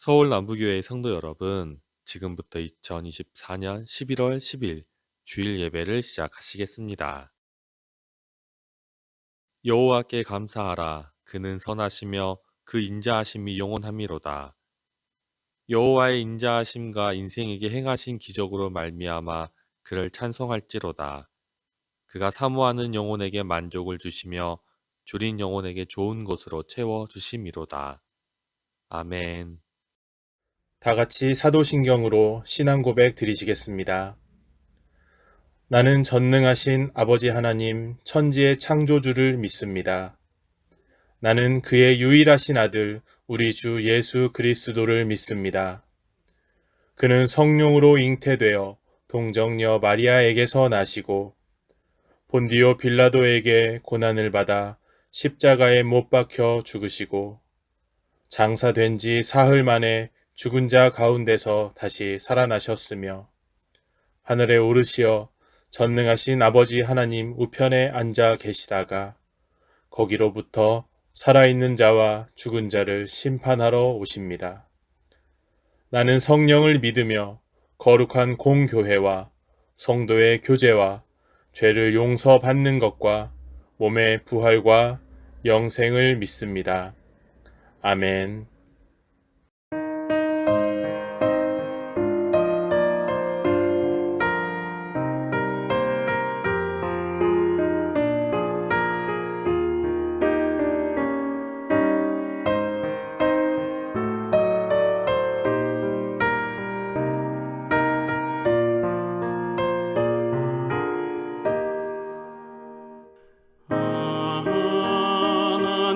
서울 남부교회 성도 여러분, 지금부터 2024년 11월 10일 주일 예배를 시작하시겠습니다. 여호와께 감사하라. 그는 선하시며 그 인자하심이 영원함이로다. 여호와의 인자하심과 인생에게 행하신 기적으로 말미암아 그를 찬송할지로다. 그가 사모하는 영혼에게 만족을 주시며 줄인 영혼에게 좋은 것으로 채워 주심이로다. 아멘. 다 같이 사도신경으로 신앙 고백 드리시겠습니다. 나는 전능하신 아버지 하나님 천지의 창조주를 믿습니다. 나는 그의 유일하신 아들 우리 주 예수 그리스도를 믿습니다. 그는 성령으로 잉태되어 동정녀 마리아에게서 나시고 본디오 빌라도에게 고난을 받아 십자가에 못 박혀 죽으시고 장사된 지 사흘 만에 죽은 자 가운데서 다시 살아나셨으며 하늘에 오르시어 전능하신 아버지 하나님 우편에 앉아 계시다가 거기로부터 살아있는 자와 죽은 자를 심판하러 오십니다. 나는 성령을 믿으며 거룩한 공교회와 성도의 교제와 죄를 용서받는 것과 몸의 부활과 영생을 믿습니다. 아멘.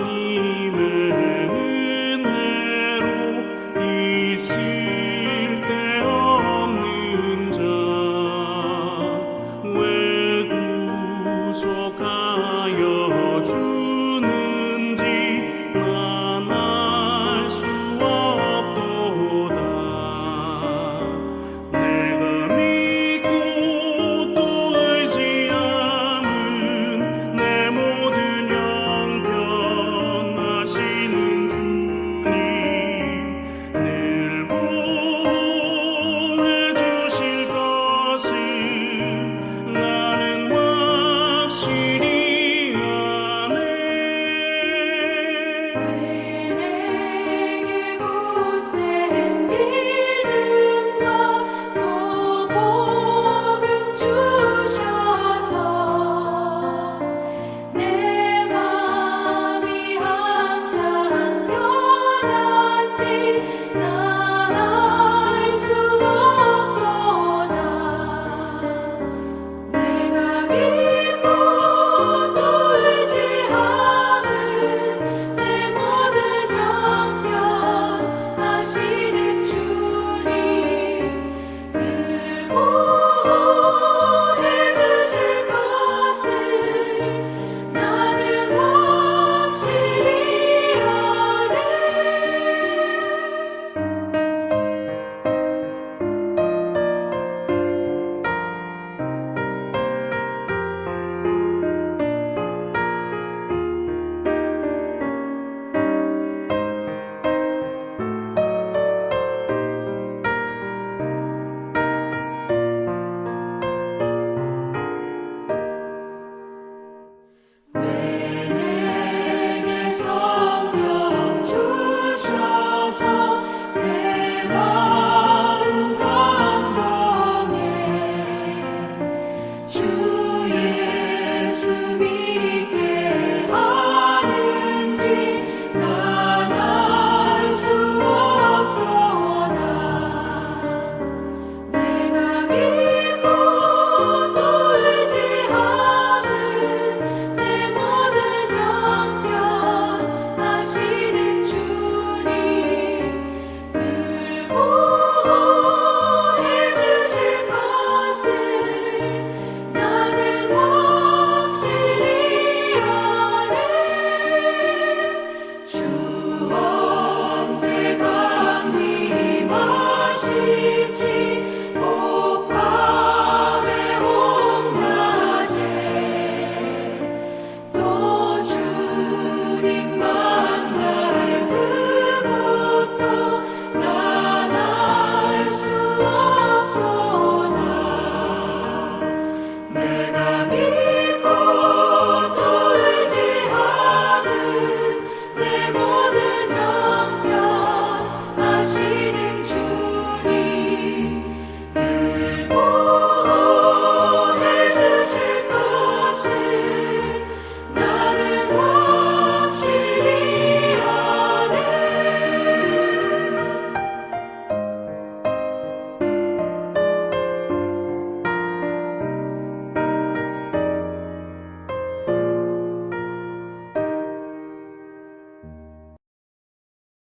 하나님의 은혜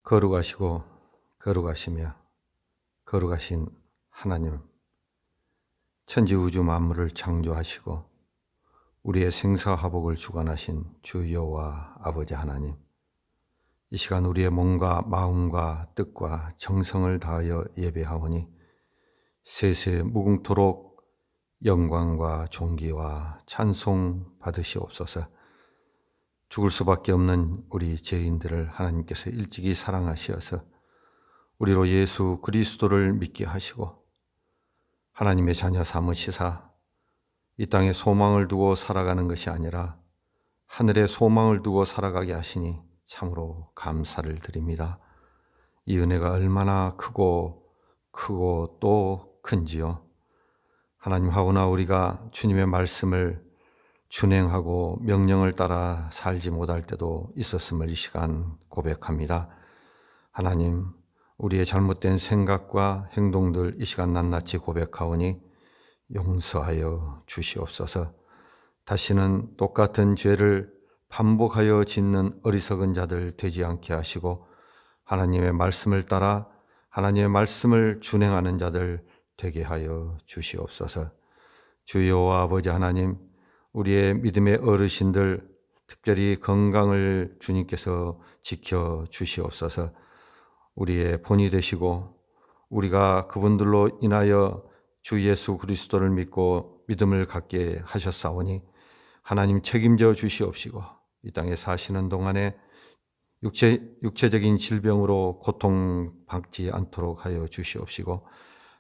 거룩하시고 거룩하시며 거룩하신 하나님, 천지우주 만물을 창조하시고 우리의 생사화복을 주관하신 주 여호와 아버지 하나님, 이 시간 우리의 몸과 마음과 뜻과 정성을 다하여 예배하오니 세세 무궁토록 영광과 존귀와 찬송 받으시옵소서. 죽을 수밖에 없는 우리 죄인들을 하나님께서 일찍이 사랑하시어서 우리로 예수 그리스도를 믿게 하시고 하나님의 자녀 삼으시사 이 땅에 소망을 두고 살아가는 것이 아니라 하늘에 소망을 두고 살아가게 하시니 참으로 감사를 드립니다. 이 은혜가 얼마나 크고 또 큰지요. 하나님, 하오나 우리가 주님의 말씀을 준행하고 명령을 따라 살지 못할 때도 있었음을 이 시간 고백합니다. 하나님, 우리의 잘못된 생각과 행동들 이 시간 낱낱이 고백하오니 용서하여 주시옵소서. 다시는 똑같은 죄를 반복하여 짓는 어리석은 자들 되지 않게 하시고 하나님의 말씀을 따라 하나님의 말씀을 준행하는 자들 되게 하여 주시옵소서. 주 여호와 아버지 하나님, 우리의 믿음의 어르신들, 특별히 건강을 주님께서 지켜 주시옵소서. 우리의 본이 되시고 우리가 그분들로 인하여 주 예수 그리스도를 믿고 믿음을 갖게 하셨사오니 하나님 책임져 주시옵시고 이 땅에 사시는 동안에 육체적인 질병으로 고통받지 않도록 하여 주시옵시고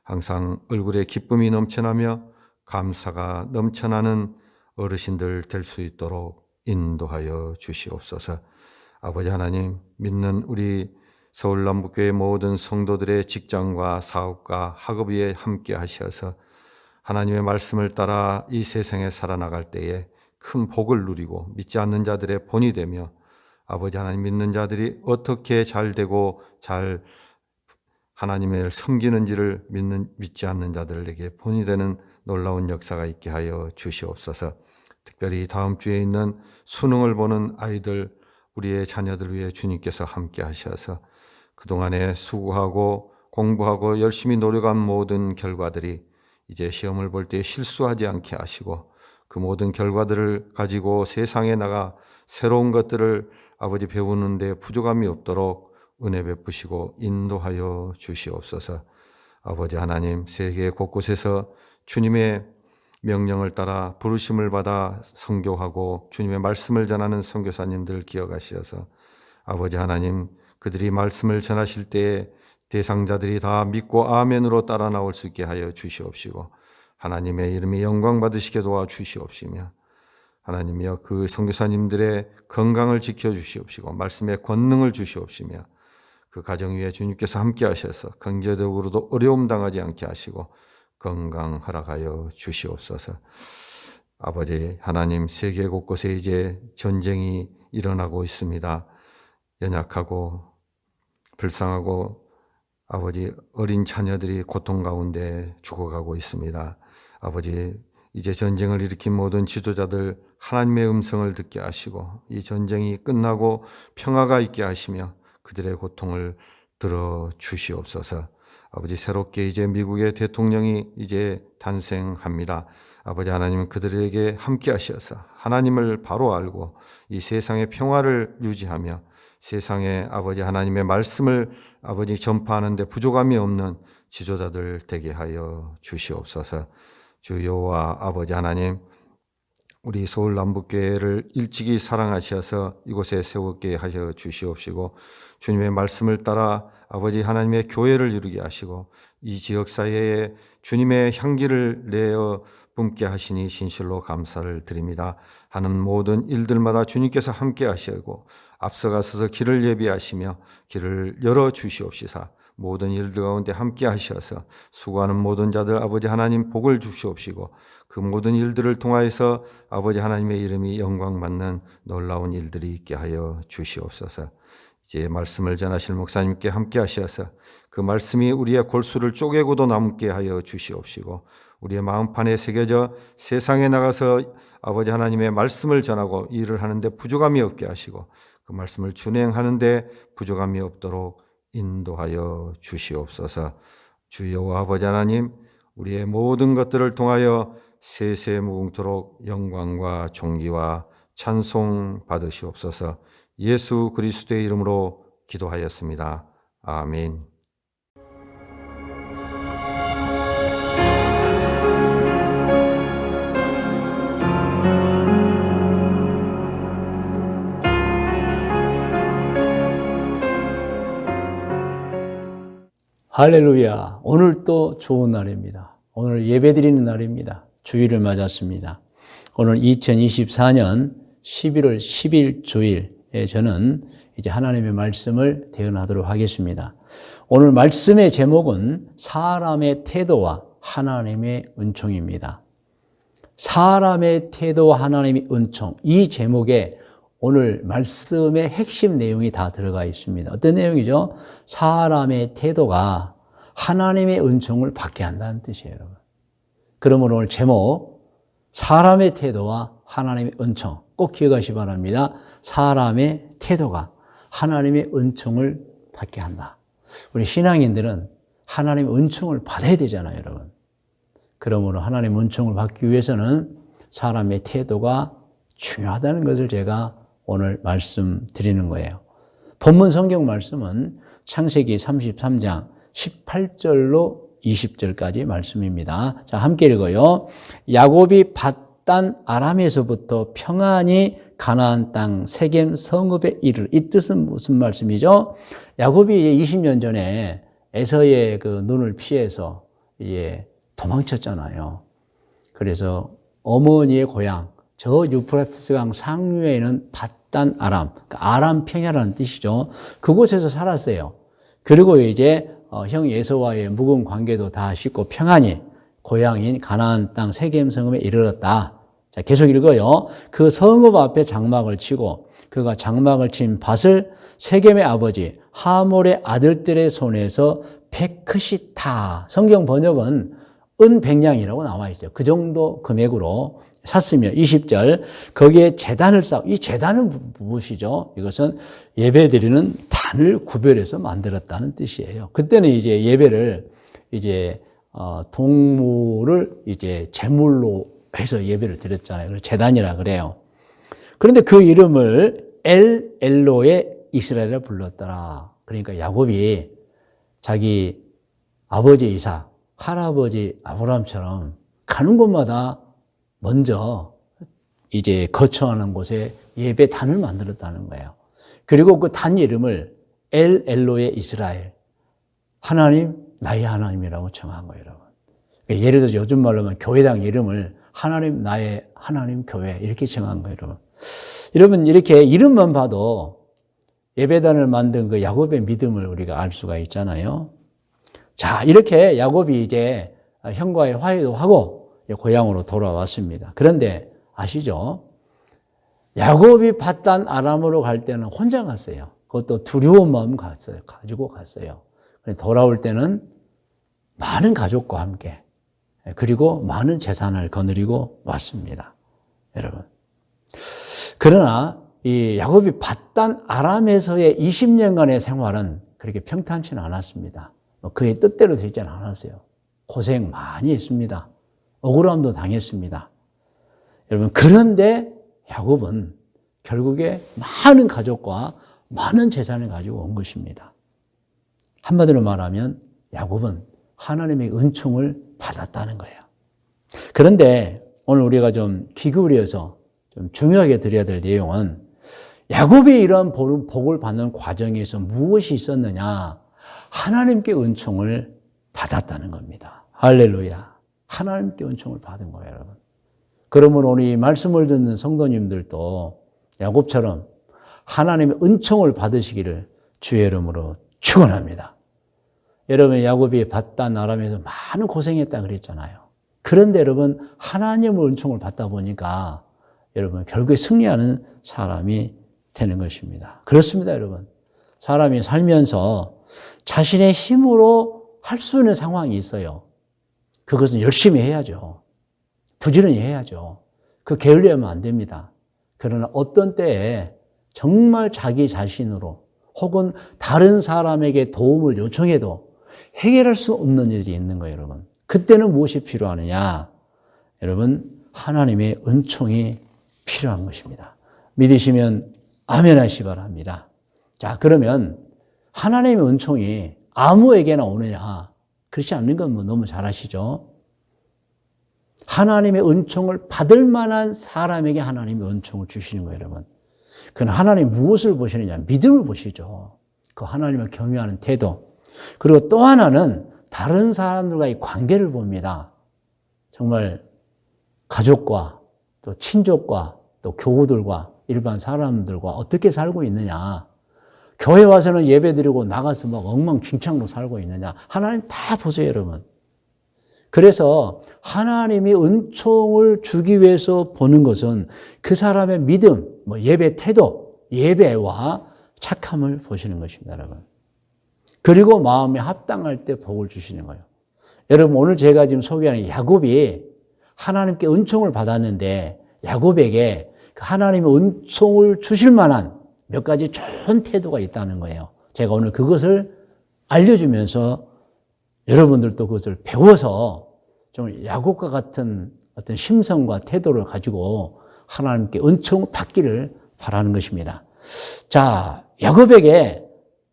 항상 얼굴에 기쁨이 넘쳐나며 감사가 넘쳐나는 어르신들 될 수 있도록 인도하여 주시옵소서. 아버지 하나님, 믿는 우리 서울남북교회 모든 성도들의 직장과 사업과 학업 위에 함께 하셔서 하나님의 말씀을 따라 이 세상에 살아나갈 때에 큰 복을 누리고 믿지 않는 자들의 본이 되며 아버지 하나님, 믿는 자들이 어떻게 잘 되고 잘 하나님을 섬기는지를 믿지 않는 자들에게 본이 되는 놀라운 역사가 있게 하여 주시옵소서. 특별히 다음 주에 있는 수능을 보는 아이들, 우리의 자녀들 위해 주님께서 함께 하셔서 그동안에 수고하고 공부하고 열심히 노력한 모든 결과들이 이제 시험을 볼 때 실수하지 않게 하시고 그 모든 결과들을 가지고 세상에 나가 새로운 것들을 아버지 배우는데 부족함이 없도록 은혜 베푸시고 인도하여 주시옵소서. 아버지 하나님, 세계 곳곳에서 주님의 명령을 따라 부르심을 받아 선교하고 주님의 말씀을 전하는 선교사님들 기억하시어서 아버지 하나님, 그들이 말씀을 전하실 때에 대상자들이 다 믿고 아멘으로 따라 나올 수 있게 하여 주시옵시고 하나님의 이름이 영광 받으시게 도와주시옵시며 하나님이여 그 선교사님들의 건강을 지켜주시옵시고 말씀의 권능을 주시옵시며 그 가정 위에 주님께서 함께 하셔서 경제적으로도 어려움 당하지 않게 하시고 건강 허락하여 주시옵소서. 아버지 하나님, 세계 곳곳에 이제 전쟁이 일어나고 있습니다. 연약하고 불쌍하고 아버지 어린 자녀들이 고통 가운데 죽어가고 있습니다. 아버지, 이제 전쟁을 일으킨 모든 지도자들 하나님의 음성을 듣게 하시고 이 전쟁이 끝나고 평화가 있게 하시며 그들의 고통을 들어 주시옵소서. 아버지, 새롭게 이제 미국의 대통령이 이제 탄생합니다. 아버지 하나님, 그들에게 함께 하셔서 하나님을 바로 알고 이 세상의 평화를 유지하며 세상에 아버지 하나님의 말씀을 아버지 전파하는 데 부족함이 없는 지도자들 되게 하여 주시옵소서. 주 여호와 아버지 하나님, 우리 서울 남북교회를 일찍이 사랑하셔서 이곳에 세우게 하여 주시옵시고 주님의 말씀을 따라 아버지 하나님의 교회를 이루게 하시고 이 지역 사회에 주님의 향기를 내어 뿜게 하시니 진실로 감사를 드립니다. 하는 모든 일들마다 주님께서 함께 하시고 앞서가서서 길을 예비하시며 길을 열어 주시옵시사 모든 일들 가운데 함께 하셔서 수고하는 모든 자들 아버지 하나님 복을 주시옵시고 그 모든 일들을 통하여서 아버지 하나님의 이름이 영광받는 놀라운 일들이 있게 하여 주시옵소서. 이제 말씀을 전하실 목사님께 함께 하셔서 그 말씀이 우리의 골수를 쪼개고도 남게 하여 주시옵시고 우리의 마음판에 새겨져 세상에 나가서 아버지 하나님의 말씀을 전하고 일을 하는데 부족함이 없게 하시고 그 말씀을 준행하는데 부족함이 없도록 인도하여 주시옵소서. 주 여호와 아버지 하나님, 우리의 모든 것들을 통하여 세세무궁토록 영광과 존귀와 찬송 받으시옵소서. 예수 그리스도의 이름으로 기도하였습니다. 아멘. 할렐루야. 오늘 또 좋은 날입니다. 오늘 예배드리는 날입니다. 주일을 맞았습니다. 오늘 2024년 11월 10일 주일에 저는 이제 하나님의 말씀을 대언하도록 하겠습니다. 오늘 말씀의 제목은 사람의 태도와 하나님의 은총입니다. 사람의 태도와 하나님의 은총. 이 제목에 오늘 말씀의 핵심 내용이 다 들어가 있습니다. 어떤 내용이죠? 사람의 태도가 하나님의 은총을 받게 한다는 뜻이에요, 여러분. 그러므로 오늘 제목, 사람의 태도와 하나님의 은총. 꼭 기억하시기 바랍니다. 사람의 태도가 하나님의 은총을 받게 한다. 우리 신앙인들은 하나님의 은총을 받아야 되잖아요, 여러분. 그러므로 하나님의 은총을 받기 위해서는 사람의 태도가 중요하다는 것을 제가 오늘 말씀드리는 거예요. 본문 성경 말씀은 창세기 33장 18절로 20절까지 말씀입니다. 자, 함께 읽어요. 야곱이 밧단 아람에서부터 평안히 가나안 땅 세겜 성읍에 이르러. 이 뜻은 무슨 말씀이죠? 야곱이 20년 전에 에서의 그 눈을 피해서 도망쳤잖아요. 그래서 어머니의 고향, 저 유프라테스 강 상류에 있는 밧단 아람, 그러니까 아람 평야라는 뜻이죠. 그곳에서 살았어요. 그리고 이제 형 에서와의 묵은 관계도 다 씻고 평안히 고향인 가나안 땅 세겜 성읍에 이르렀다. 자, 계속 읽어요. 그 성읍 앞에 장막을 치고 그가 장막을 친 밭을 세겜의 아버지 하몰의 아들들의 손에서 100크시타, 성경 번역은 은백냥이라고 나와 있어요. 그 정도 금액으로 샀으며 20절 거기에 제단을 쌓고, 이 제단은 무엇이죠? 이것은 예배드리는 단을 구별해서 만들었다는 뜻이에요. 그때는 이제 예배를 동물을 제물로 해서 예배를 드렸잖아요. 그래서 제단이라 그래요. 그런데 그 이름을 엘로의 이스라엘을 불렀더라. 그러니까 야곱이 자기 아버지 이삭, 할아버지 아브라함처럼 가는 곳마다 먼저 거처하는 곳에 예배단을 만들었다는 거예요. 그리고 그 단 이름을 엘로의 이스라엘, 하나님 나의 하나님이라고 정한 거예요, 여러분. 그러니까 예를 들어서 요즘 말로 하면 교회당 이름을 하나님 나의 하나님 교회 이렇게 정한 거예요, 여러분. 여러분, 이렇게 이름만 봐도 예배단을 만든 그 야곱의 믿음을 우리가 알 수가 있잖아요. 자, 이렇게 야곱이 이제 형과의 화해도 하고 고향으로 돌아왔습니다. 그런데 아시죠? 야곱이 밧단 아람으로 갈 때는 혼자 갔어요. 그것도 두려운 마음 가지고 갔어요. 돌아올 때는 많은 가족과 함께, 그리고 많은 재산을 거느리고 왔습니다. 여러분. 그러나 이 야곱이 밧단 아람에서의 20년간의 생활은 그렇게 평탄치는 않았습니다. 그의 뜻대로 되지는 않았어요. 고생 많이 했습니다. 억울함도 당했습니다. 여러분, 그런데 야곱은 결국에 많은 가족과 많은 재산을 가지고 온 것입니다. 한마디로 말하면 야곱은 하나님의 은총을 받았다는 거예요. 그런데 오늘 우리가 좀 귀 기울여서 좀 중요하게 드려야 될 내용은 야곱이 이러한 복을 받는 과정에서 무엇이 있었느냐? 하나님께 은총을 받았다는 겁니다. 할렐루야. 하나님께 은총을 받은 거예요, 여러분. 그러면 오늘 이 말씀을 듣는 성도님들도 야곱처럼 하나님의 은총을 받으시기를 주의 이름으로 축원합니다. 여러분, 야곱이 밧단 아람에서 많은 고생했다 그랬잖아요. 그런데 여러분, 하나님의 은총을 받다 보니까 여러분 결국에 승리하는 사람이 되는 것입니다. 그렇습니다, 여러분. 사람이 살면서 자신의 힘으로 할 수 있는 상황이 있어요. 그것은 열심히 해야죠. 부지런히 해야죠. 그 게을리하면 안 됩니다. 그러나 어떤 때에 정말 자기 자신으로 혹은 다른 사람에게 도움을 요청해도 해결할 수 없는 일이 있는 거예요, 여러분. 그때는 무엇이 필요하느냐? 여러분, 하나님의 은총이 필요한 것입니다. 믿으시면 아멘 하시기 바랍니다. 자, 그러면 하나님의 은총이 아무에게나 오느냐? 그렇지 않는 건 뭐 너무 잘 아시죠? 하나님의 은총을 받을 만한 사람에게 하나님의 은총을 주시는 거예요, 여러분. 그건 하나님 무엇을 보시느냐? 믿음을 보시죠. 그 하나님을 경외하는 태도. 그리고 또 하나는 다른 사람들과의 관계를 봅니다. 정말 가족과 또 친족과 또 교우들과 일반 사람들과 어떻게 살고 있느냐. 교회 와서는 예배 드리고 나가서 막 엉망진창으로 살고 있느냐. 하나님 다 보세요, 여러분. 그래서 하나님이 은총을 주기 위해서 보는 것은 그 사람의 믿음, 뭐 예배 태도, 예배와 착함을 보시는 것입니다, 여러분. 그리고 마음에 합당할 때 복을 주시는 거예요. 여러분, 오늘 제가 지금 소개하는 야곱이 하나님께 은총을 받았는데 야곱에게 하나님의 은총을 주실 만한 몇 가지 좋은 태도가 있다는 거예요. 제가 오늘 그것을 알려주면서 여러분들도 그것을 배워서 좀 야곱과 같은 어떤 심성과 태도를 가지고 하나님께 은총을 받기를 바라는 것입니다. 자, 야곱에게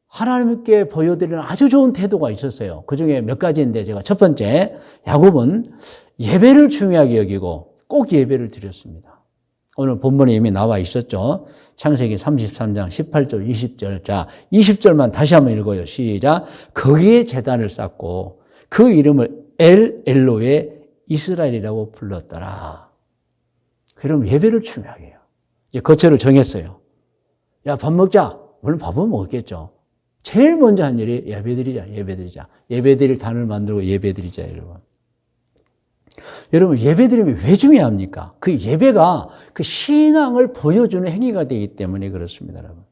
하나님께 보여드리는 아주 좋은 태도가 있었어요. 그 중에 몇 가지인데 제가 첫 번째, 야곱은 예배를 중요하게 여기고 꼭 예배를 드렸습니다. 오늘 본문에 이미 나와 있었죠. 창세기 33장 18절, 20절. 자, 20절만 다시 한번 읽어요. 시작. 거기에 제단을 쌓고 그 이름을 엘로의 이스라엘이라고 불렀더라. 그럼 예배를 중요하게 해요. 이제 거처를 정했어요. 야, 밥 먹자. 물론 밥은 먹었겠죠. 제일 먼저 한 일이 예배드리자. 예배드릴 단을 만들고 예배드리자, 여러분. 여러분, 예배드리면 왜 중요합니까? 그 예배가 그 신앙을 보여주는 행위가 되기 때문에 그렇습니다, 여러분.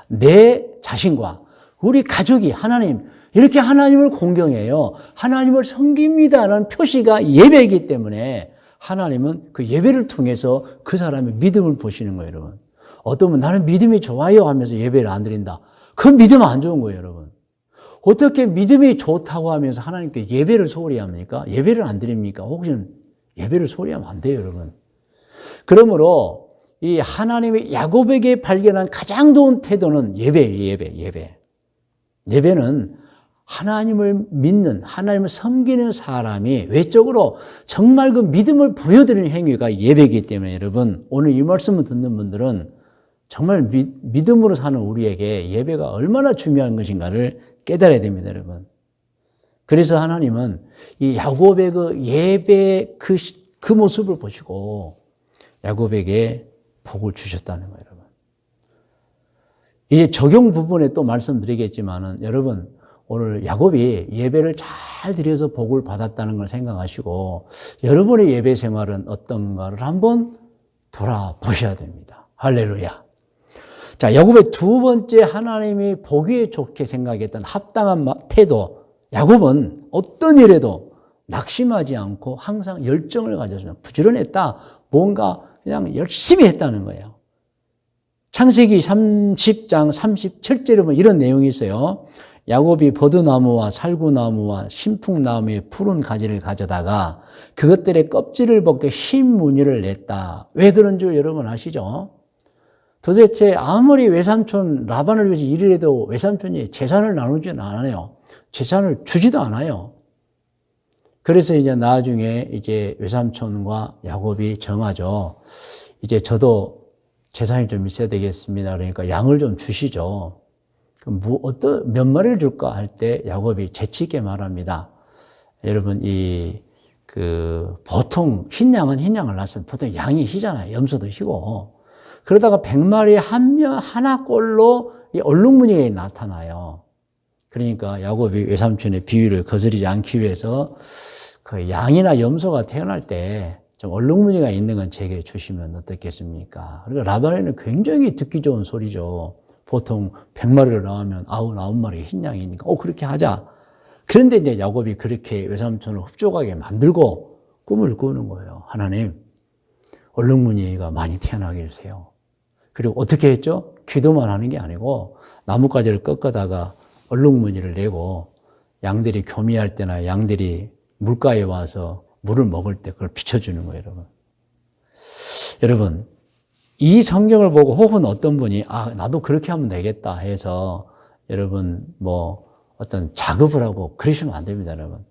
내 자신과 우리 가족이 하나님, 이렇게 하나님을 공경해요. 하나님을 섬깁니다라는 표시가 예배이기 때문에 하나님은 그 예배를 통해서 그 사람의 믿음을 보시는 거예요, 여러분. 어떤 분은 나는 믿음이 좋아요 하면서 예배를 안 드린다. 그건 믿음 안 좋은 거예요, 여러분. 어떻게 믿음이 좋다고 하면서 하나님께 예배를 소홀히 합니까? 예배를 안 드립니까? 혹시 예배를 소홀히 하면 안 돼요, 여러분. 그러므로 이 하나님의 야곱에게 발견한 가장 좋은 태도는 예배예요, 예배. 예배는 하나님을 믿는, 하나님을 섬기는 사람이 외적으로 정말 그 믿음을 보여드리는 행위가 예배이기 때문에 여러분, 오늘 이 말씀을 듣는 분들은 정말 믿음으로 사는 우리에게 예배가 얼마나 중요한 것인가를 깨달아야 됩니다, 여러분. 그래서 하나님은 이 야곱의 그 예배 그 모습을 보시고 야곱에게 복을 주셨다는 거예요, 여러분. 이제 적용 부분에 또 말씀드리겠지만은 여러분, 오늘 야곱이 예배를 잘 드려서 복을 받았다는 걸 생각하시고 여러분의 예배 생활은 어떤가를 한번 돌아보셔야 됩니다. 할렐루야. 자, 야곱의 두 번째 하나님이 보기에 좋게 생각했던 합당한 태도. 야곱은 어떤 일에도 낙심하지 않고 항상 열정을 가졌습니다. 부지런했다. 뭔가 그냥 열심히 했다는 거예요. 창세기 30장 37절에 보면 이런 내용이 있어요. 야곱이 버드나무와 살구나무와 신풍나무의 푸른 가지를 가져다가 그것들의 껍질을 벗겨 흰 무늬를 냈다. 왜 그런 줄 여러분 아시죠? 도대체 아무리 외삼촌 라반을 위해서 일을 해도 외삼촌이 재산을 나누지는 않아요. 재산을 주지도 않아요. 그래서 이제 나중에 이제 외삼촌과 야곱이 정하죠. 이제 저도 재산이 좀 있어야 되겠습니다. 그러니까 양을 좀 주시죠. 그럼 몇 마리를 줄까 할 때 야곱이 재치 있게 말합니다. 여러분, 보통 흰 양은 흰 양을 낳습니다. 보통 양이 희잖아요. 염소도 희고. 그러다가 100마리에 하나 꼴로 이 얼룩무늬가 나타나요. 그러니까 야곱이 외삼촌의 비유를 거스르지 않기 위해서 그 양이나 염소가 태어날 때 좀 얼룩무늬가 있는 건 제게 주시면 어떻겠습니까? 그리고 라반에는 굉장히 듣기 좋은 소리죠. 보통 100마리를 낳으면 99마리 흰 양이니까 그렇게 하자. 그런데 이제 야곱이 그렇게 외삼촌을 흡족하게 만들고 꿈을 꾸는 거예요. 하나님, 얼룩무늬가 많이 태어나게 해주세요. 그리고 어떻게 했죠? 기도만 하는 게 아니고 나뭇가지를 꺾어다가 얼룩무늬를 내고 양들이 교미할 때나 양들이 물가에 와서 물을 먹을 때 그걸 비춰주는 거예요, 여러분. 여러분, 이 성경을 보고 혹은 어떤 분이 나도 그렇게 하면 되겠다 해서 여러분 어떤 작업을 하고 그러시면 안 됩니다, 여러분.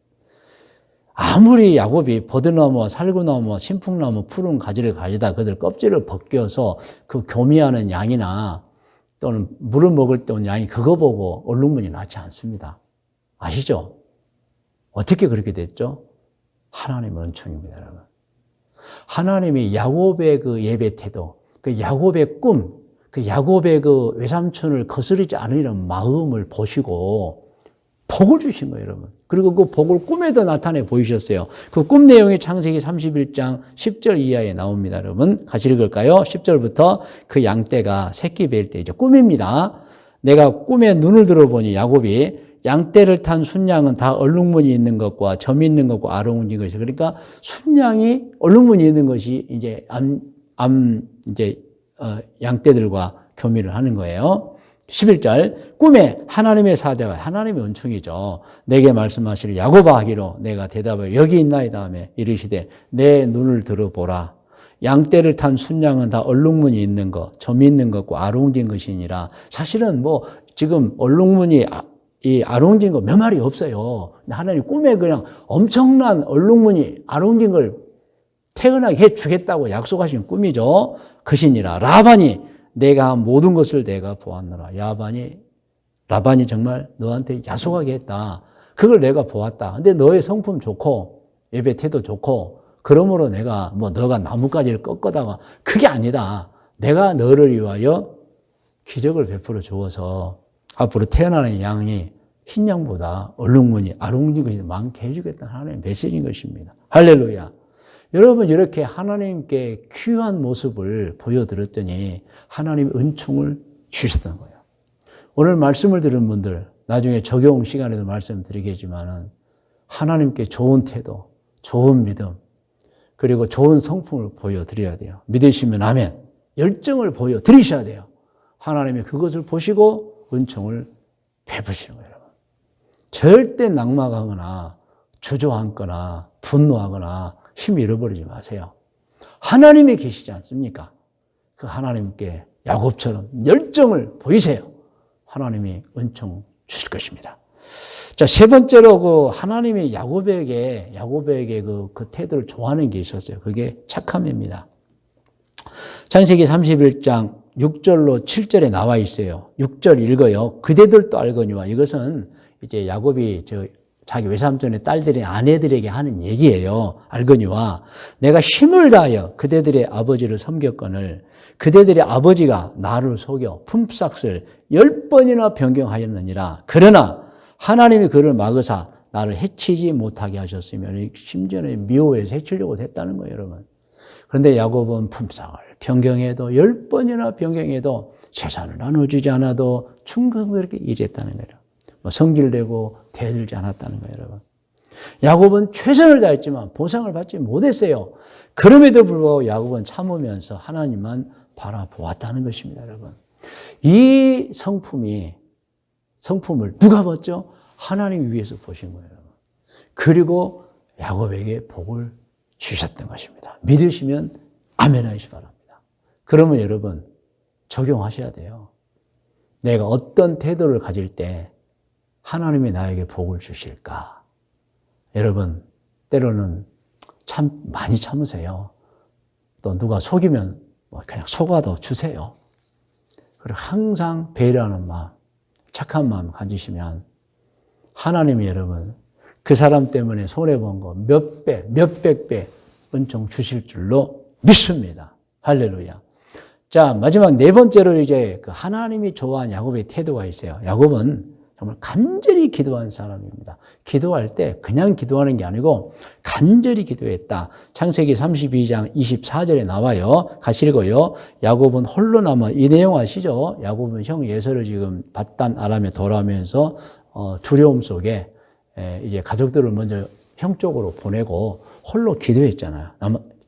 아무리 야곱이 버드나무와 살구나무와 신풍나무 푸른 가지를 가지다 그들 껍질을 벗겨서 그 교미하는 양이나 또는 물을 먹을 때 온 양이 그거 보고 얼룩무늬 나지 않습니다. 아시죠? 어떻게 그렇게 됐죠? 하나님의 은총입니다, 여러분. 하나님이 야곱의 그 예배 태도, 그 야곱의 꿈, 그 야곱의 그 외삼촌을 거스르지 않으려는 마음을 보시고 복을 주신 거예요, 여러분. 그리고 그 복을 꿈에도 나타내 보이셨어요. 그 꿈 내용이 창세기 31장 10절 이하에 나옵니다, 여러분. 같이 읽을까요? 10절부터 그 양떼가 새끼 뵐 때 이제 꿈입니다. 내가 꿈에 눈을 들어보니 야곱이 양떼를 탄 순양은 다 얼룩무늬 있는 것과 점 있는 것과 아롱이 것이. 그러니까 순양이 얼룩무늬 있는 것이 이제 양떼들과 교미를 하는 거예요. 11절 꿈에 하나님의 사자가 하나님의 은총이죠. 내게 말씀하시려 야곱아 하기로 내가 대답을 여기 있나이다 하며 이르시되 내 눈을 들어보라. 양떼를 탄 순양은 다 얼룩무늬 있는 것, 점 있는 것과 아롱진 것이니라. 사실은 지금 얼룩무늬 이 아롱진 거 몇 마리 없어요. 하나님 꿈에 그냥 엄청난 얼룩무늬 아롱진 걸 태어나게 해주겠다고 약속하신 꿈이죠. 그시니라. 라반이 내가 한 모든 것을 내가 보았노라. 라반이 정말 너한테 약속하게 했다. 그걸 내가 보았다. 근데 너의 성품 좋고 예배 태도 좋고 그러므로 내가 너가 나뭇가지를 꺾어다가 그게 아니다. 내가 너를 위하여 기적을 베풀어 주어서 앞으로 태어나는 양이 흰 양보다 얼룩무늬 아롱진 것이 많게 해주겠다는 하나님의 메시지인 것입니다. 할렐루야. 여러분 이렇게 하나님께 귀한 모습을 보여드렸더니 하나님의 은총을 주셨던 거예요. 오늘 말씀을 들은 분들 나중에 적용 시간에도 말씀드리겠지만은 하나님께 좋은 태도, 좋은 믿음 그리고 좋은 성품을 보여드려야 돼요. 믿으시면 아멘. 열정을 보여드리셔야 돼요. 하나님이 그것을 보시고 은총을 베푸시는 거예요. 여러분. 절대 낙망하거나 주저앉거나 분노하거나 힘 잃어버리지 마세요. 하나님이 계시지 않습니까? 그 하나님께 야곱처럼 열정을 보이세요. 하나님이 은총 주실 것입니다. 자, 세 번째로 하나님이 야곱에게 그 태도를 좋아하는 게 있었어요. 그게 착함입니다. 창세기 31장 6절로 7절에 나와 있어요. 6절 읽어요. 그대들도 알거니와 이것은 이제 야곱이 자기 외삼촌의 딸들의 아내들에게 하는 얘기예요. 알거니와 내가 힘을 다하여 그대들의 아버지를 섬겼거늘 그대들의 아버지가 나를 속여 품삯을 10번이나 변경하였느니라. 그러나 하나님이 그를 막으사 나를 해치지 못하게 하셨으면 심지어는 미워해서 해치려고 했다는 거예요, 여러분. 그런데 야곱은 품삯을 변경해도 10번이나 변경해도 재산을 나눠주지 않아도 충분히 그렇게 일했다는 거예요. 성질내고 대들지 않았다는 거예요, 여러분. 야곱은 최선을 다했지만 보상을 받지 못했어요. 그럼에도 불구하고 야곱은 참으면서 하나님만 바라보았다는 것입니다, 여러분. 이 성품을 누가 봤죠? 하나님이 위해서 보신 거예요, 여러분. 그리고 야곱에게 복을 주셨던 것입니다. 믿으시면 아멘 하시기 바랍니다. 그러면 여러분 적용하셔야 돼요. 내가 어떤 태도를 가질 때 하나님이 나에게 복을 주실까? 여러분, 때로는 참 많이 참으세요. 또 누가 속이면 그냥 속아도 주세요. 그리고 항상 배려하는 마음, 착한 마음 가지시면 하나님이 여러분 그 사람 때문에 손해본 거 몇 배, 몇백 배 은총 주실 줄로 믿습니다. 할렐루야. 자, 마지막 네 번째로 이제 그 하나님이 좋아하는 야곱의 태도가 있어요. 야곱은 정말 간절히 기도한 사람입니다. 기도할 때 그냥 기도하는 게 아니고 간절히 기도했다. 창세기 32장 24절에 나와요. 같이 읽어요. 야곱은 홀로 남아 이 내용 아시죠? 야곱은 형 예서를 지금 밧단 아람에 돌아오면서 두려움 속에 이제 가족들을 먼저 형 쪽으로 보내고 홀로 기도했잖아요.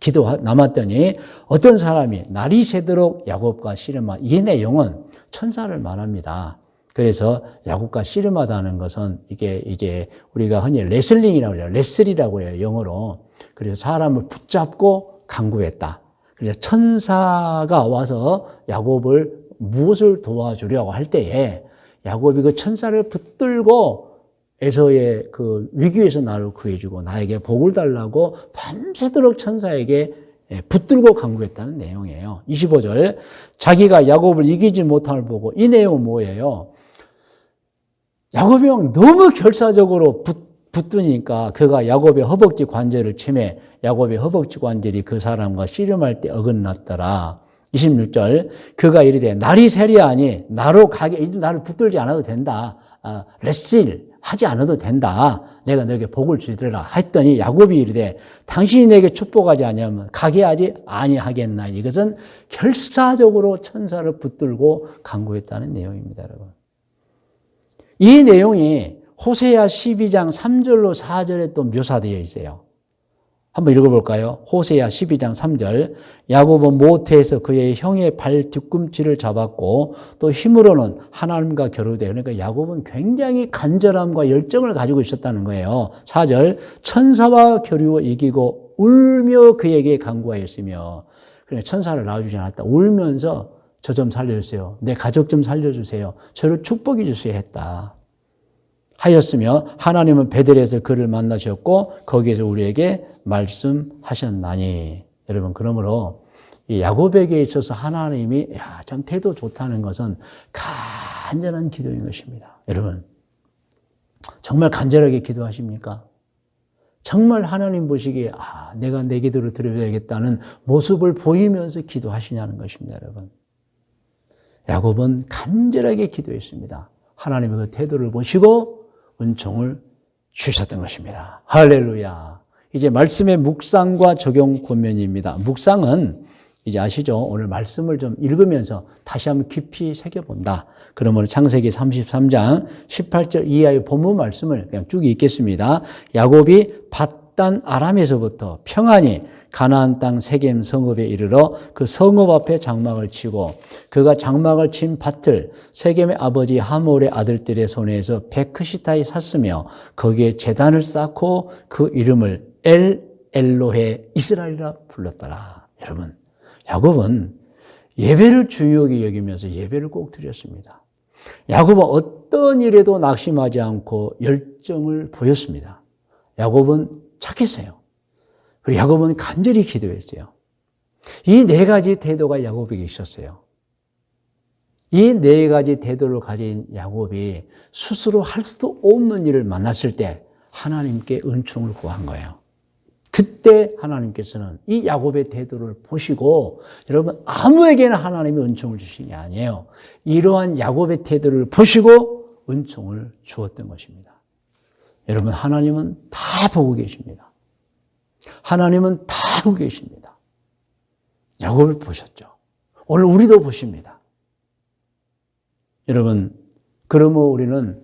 기도 남았더니 어떤 사람이 날이 새도록 야곱과 씨름하다. 이 내용은 천사를 말합니다. 그래서 야곱과 씨름하다는 것은 이게 이제 우리가 흔히 레슬링이라고 해요. 레슬이라고 해요. 영어로. 그래서 사람을 붙잡고 강구했다. 그래서 천사가 와서 야곱을 무엇을 도와주려고 할 때에 야곱이 그 천사를 붙들고 에서의 그 위기에서 나를 구해주고 나에게 복을 달라고 밤새도록 천사에게 붙들고 간구했다는 내용이에요. 25절 자기가 야곱을 이기지 못함을 보고 이 내용은 뭐예요? 야곱이 너무 결사적으로 붙으니까 그가 야곱의 허벅지 관절을 치매 야곱의 허벅지 관절이 그 사람과 씨름할 때 어긋났더라. 26절 그가 이르되 날이 세리하니 나로 가게 이제 나를 붙들지 않아도 된다. 레슬 하지 않아도 된다. 내가 너에게 복을 주리라 했더니 야곱이 이르되 당신이 내게 축복하지 아니하면 가게 하지 아니하겠나. 이것은 결사적으로 천사를 붙들고 간구했다는 내용입니다. 여러분. 이 내용이 호세아 12장 3절로 4절에 또 묘사되어 있어요. 한번 읽어볼까요? 호세아 12장 3절 야곱은 모태에서 그의 형의 발 뒤꿈치를 잡았고 또 힘으로는 하나님과 겨루되 그러니까 야곱은 굉장히 간절함과 열정을 가지고 있었다는 거예요. 4절 천사와 겨루어 이기고 울며 그에게 간구하였으며 그러니까 천사를 낳아주지 않았다. 울면서 저 좀 살려주세요. 내 가족 좀 살려주세요. 저를 축복해 주세요 했다. 하였으며 하나님은 베델에서 그를 만나셨고 거기에서 우리에게 말씀하셨나니. 여러분 그러므로 이 야곱에게 있어서 하나님이 참 태도 좋다는 것은 간절한 기도인 것입니다. 여러분 정말 간절하게 기도하십니까? 정말 하나님 보시기에 내가 내 기도를 드려야겠다는 모습을 보이면서 기도하시냐는 것입니다. 여러분 야곱은 간절하게 기도했습니다. 하나님의 그 태도를 보시고 은총을 주셨던 것입니다. 할렐루야. 이제 말씀의 묵상과 적용 권면입니다. 묵상은 이제 아시죠? 오늘 말씀을 좀 읽으면서 다시 한번 깊이 새겨본다. 그러면 창세기 33장 18절 이하의 본문 말씀을 그냥 쭉 읽겠습니다. 야곱이 밧단 아람에서부터 평안히 가나안 땅 세겜 성읍에 이르러 그 성읍 앞에 장막을 치고 그가 장막을 친 밭을 세겜의 아버지 하몰의 아들들의 손에서 베크시타에 샀으며 거기에 제단을 쌓고 그 이름을 엘로헤 이스라엘이라 불렀더라. 여러분 야곱은 예배를 중요하게 여기면서 예배를 꼭 드렸습니다. 야곱은 어떤 일에도 낙심하지 않고 열정을 보였습니다. 야곱은 착했어요. 그리고 야곱은 간절히 기도했어요. 이 네 가지 태도가 야곱에게 있었어요. 이 네 가지 태도를 가진 야곱이 스스로 할 수도 없는 일을 만났을 때 하나님께 은총을 구한 거예요. 그때 하나님께서는 이 야곱의 태도를 보시고 여러분 아무에게나 하나님이 은총을 주신 게 아니에요. 이러한 야곱의 태도를 보시고 은총을 주었던 것입니다. 여러분 하나님은 다 보고 계십니다. 하나님은 다 보고 계십니다. 야곱을 보셨죠. 오늘 우리도 보십니다. 여러분 그러므로 우리는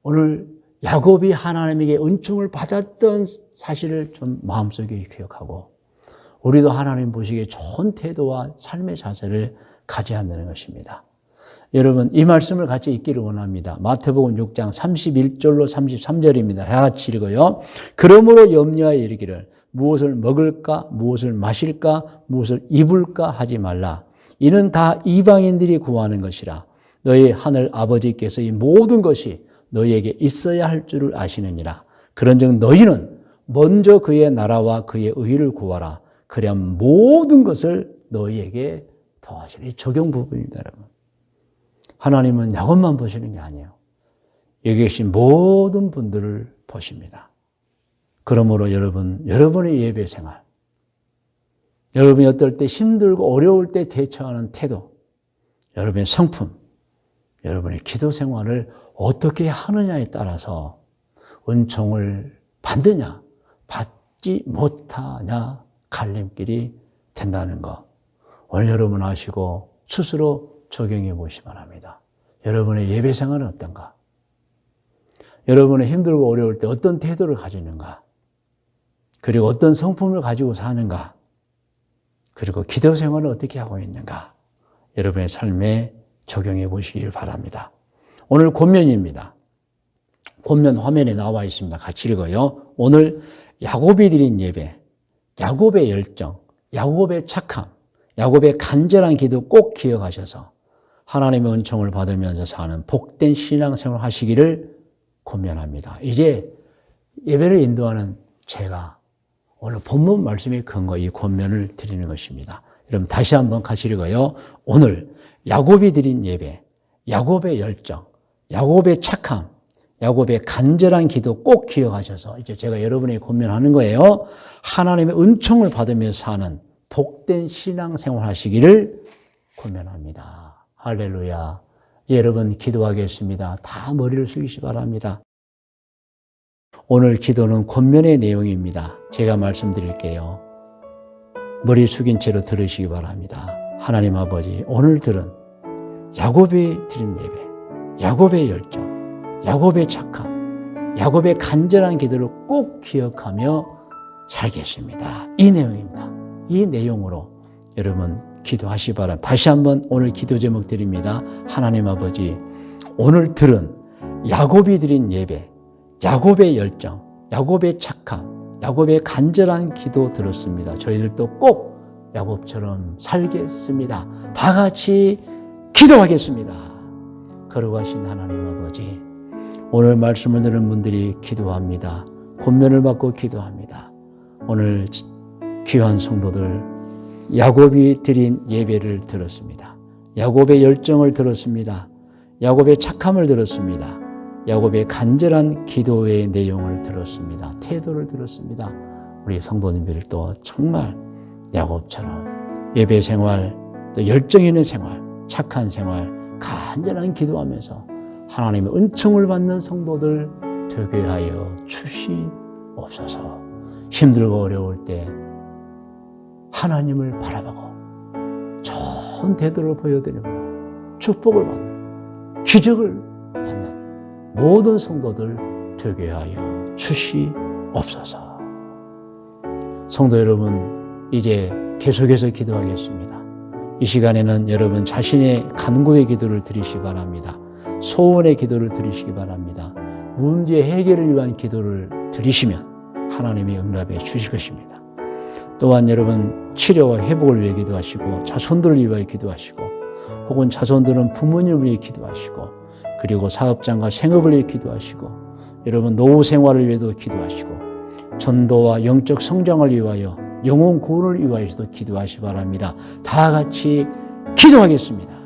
오늘 야곱이 하나님에게 은총을 받았던 사실을 좀 마음속에 기억하고 우리도 하나님 보시기에 좋은 태도와 삶의 자세를 가져야 한다는 것입니다. 여러분 이 말씀을 같이 읽기를 원합니다. 마태복음 6장 31절로 33절입니다. 다 같이 읽어요. 그러므로 염려하여 이르기를 무엇을 먹을까 무엇을 마실까 무엇을 입을까 하지 말라. 이는 다 이방인들이 구하는 것이라. 너희 하늘 아버지께서 이 모든 것이 너희에게 있어야 할 줄을 아시느니라. 그런즉 너희는 먼저 그의 나라와 그의 의를 구하라. 그래야 모든 것을 너희에게 더하시리. 적용 부분입니다, 여러분. 하나님은 야곱만 보시는 게 아니에요. 여기 계신 모든 분들을 보십니다. 그러므로 여러분, 여러분의 예배 생활, 여러분이 어떨 때 힘들고 어려울 때 대처하는 태도, 여러분의 성품, 여러분의 기도 생활을 어떻게 하느냐에 따라서 은총을 받느냐, 받지 못하냐 갈림길이 된다는 것. 오늘 여러분 아시고 스스로 적용해 보시기 바랍니다. 여러분의 예배 생활은 어떤가? 여러분의 힘들고 어려울 때 어떤 태도를 가지는가? 그리고 어떤 성품을 가지고 사는가, 그리고 기도 생활을 어떻게 하고 있는가, 여러분의 삶에 적용해 보시길 바랍니다. 오늘 권면입니다. 권면 화면에 나와 있습니다. 같이 읽어요. 오늘 야곱이 드린 예배, 야곱의 열정, 야곱의 착함, 야곱의 간절한 기도 꼭 기억하셔서 하나님의 은총을 받으면서 사는 복된 신앙생활 하시기를 권면합니다. 이제 예배를 인도하는 제가 오늘 본문 말씀에 근거 이 권면을 드리는 것입니다. 여러분 다시 한번 같이 읽어요. 오늘 야곱이 드린 예배, 야곱의 열정, 야곱의 착함, 야곱의 간절한 기도 꼭 기억하셔서 이제 제가 여러분에게 권면하는 거예요. 하나님의 은총을 받으며 사는 복된 신앙생활 하시기를 권면합니다. 할렐루야. 이제 여러분 기도하겠습니다. 다 머리를 숙이시 바랍니다. 오늘 기도는 권면의 내용입니다. 제가 말씀드릴게요. 머리 숙인 채로 들으시기 바랍니다. 하나님 아버지, 오늘 들은 야곱이 드린 예배, 야곱의 열정, 야곱의 착함, 야곱의 간절한 기도를 꼭 기억하며 살겠습니다. 이 내용입니다. 이 내용으로 여러분 기도하시기 바랍니다. 다시 한번 오늘 기도 제목 드립니다. 하나님 아버지, 오늘 들은 야곱이 드린 예배, 야곱의 열정, 야곱의 착함, 야곱의 간절한 기도 들었습니다. 저희들도 꼭 야곱처럼 살겠습니다. 다 같이 기도하겠습니다. 거룩하신 하나님 아버지, 오늘 말씀을 들은 분들이 기도합니다. 권면을 받고 기도합니다. 오늘 귀한 성도들, 야곱이 드린 예배를 들었습니다. 야곱의 열정을 들었습니다. 야곱의 착함을 들었습니다. 야곱의 간절한 기도의 내용을 들었습니다. 태도를 들었습니다. 우리 성도님들도 정말 야곱처럼 예배 생활, 또 열정 있는 생활, 착한 생활, 간절한 기도하면서 하나님의 은총을 받는 성도들 되게 하여 주시옵소서. 힘들고 어려울 때 하나님을 바라보고 좋은 태도를 보여드리고 축복을 받는, 기적을 받는 모든 성도들 되게 하여 주시옵소서. 성도 여러분, 이제 계속해서 기도하겠습니다. 이 시간에는 여러분 자신의 간구의 기도를 드리시기 바랍니다. 소원의 기도를 드리시기 바랍니다. 문제 해결을 위한 기도를 드리시면 하나님이 응답해 주실 것입니다. 또한 여러분 치료와 회복을 위해 기도하시고, 자손들을 위하여 기도하시고, 혹은 자손들은 부모님을 위해 기도하시고, 그리고 사업장과 생업을 위해 기도하시고, 여러분 노후 생활을 위해도 기도하시고, 전도와 영적 성장을 위하여, 영혼 구원을 위하여서도 기도하시기 바랍니다. 다 같이 기도하겠습니다.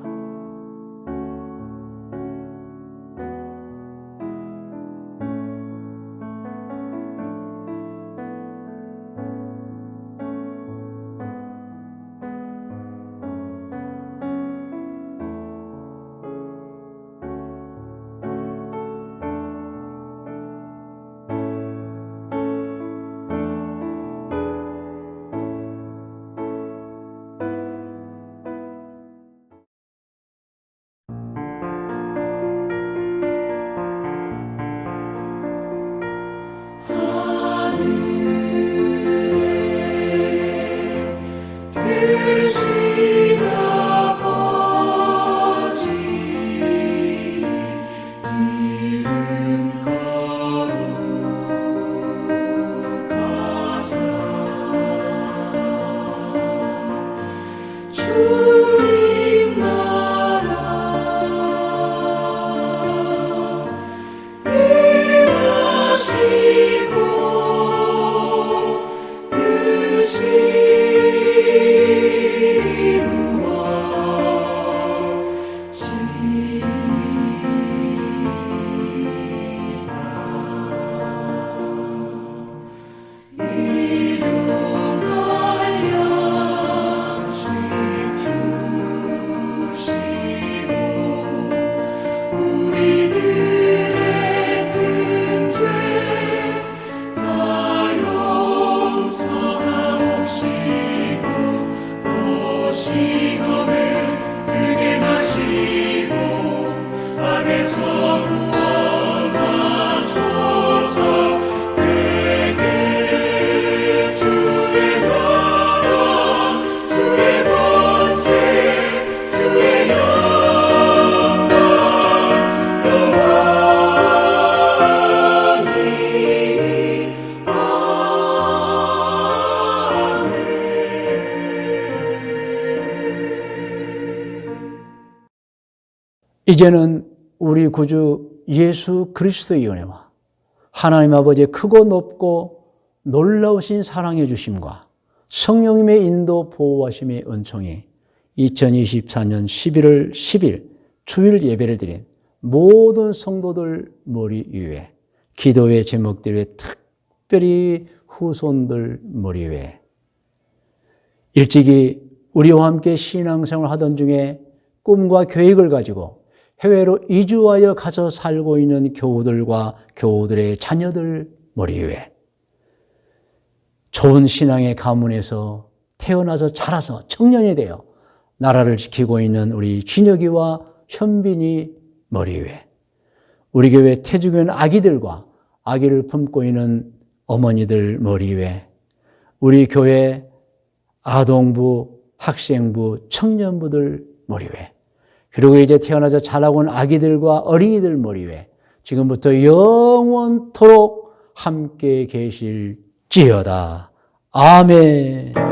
이제는 우리 구주 예수 그리스도의 은혜와 하나님 아버지의 크고 높고 놀라우신 사랑해 주심과 성령님의 인도 보호하심의 은총이 2024년 11월 10일 주일 예배를 드린 모든 성도들 머리 위에, 기도의 제목들 위에, 특별히 후손들 머리 위에, 일찍이 우리와 함께 신앙생활을 하던 중에 꿈과 계획을 가지고 해외로 이주하여 가서 살고 있는 교우들과 교우들의 자녀들 머리 위에, 좋은 신앙의 가문에서 태어나서 자라서 청년이 되어 나라를 지키고 있는 우리 진혁이와 현빈이 머리 위에, 우리 교회 태중현 아기들과 아기를 품고 있는 어머니들 머리 위에, 우리 교회 아동부, 학생부, 청년부들 머리 위에, 그리고 이제 태어나서 자라고 있는 아기들과 어린이들 머리 위에 지금부터 영원토록 함께 계실지어다. 아멘.